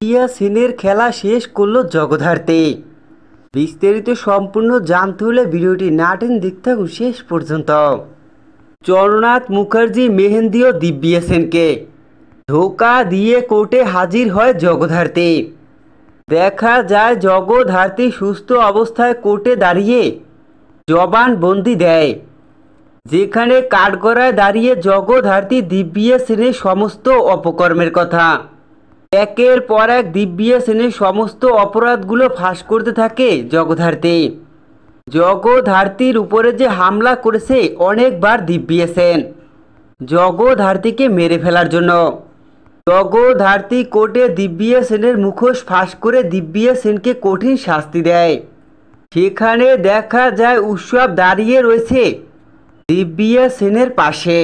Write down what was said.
দিব্যা সেনের খেলা শেষ করলো জগদ্ধাত্রী। বিস্তারিত সম্পূর্ণ জানতে হলে ভিডিওটি না টেনে দেখতে থাকুন শেষ পর্যন্ত। চরণনাথ মুখার্জি মেহেন্দি ও দিব্যা সেনকে ধোকা দিয়ে কোর্টে হাজির হয় জগদ্ধাত্রী। দেখা যায় জগদ্ধাত্রী সুস্থ অবস্থায় কোর্টে দাঁড়িয়ে জবানবন্দি দেয়, যেখানে কাঠগড়ায় দাঁড়িয়ে জগদ্ধাত্রী দিব্যা সেনের সমস্ত অপকর্মের কথা একের পর এক দিব্যা সেনের সমস্ত অপরাধগুলো ফাঁস করতে থাকে জগদ্ধাত্রী। জগদ্ধাত্রীর উপরে যে হামলা করেছে অনেকবার দিব্যা সেন জগদ্ধাত্রীকে মেরে ফেলার জন্য। জগদ্ধাত্রী কোর্টে দিব্যা সেনের মুখোশ ফাঁস করে দিব্যা সেনকে কঠিন শাস্তি দেয়। সেখানে দেখা যায় উৎসব দাঁড়িয়ে রয়েছে দিব্যা সেনের পাশে।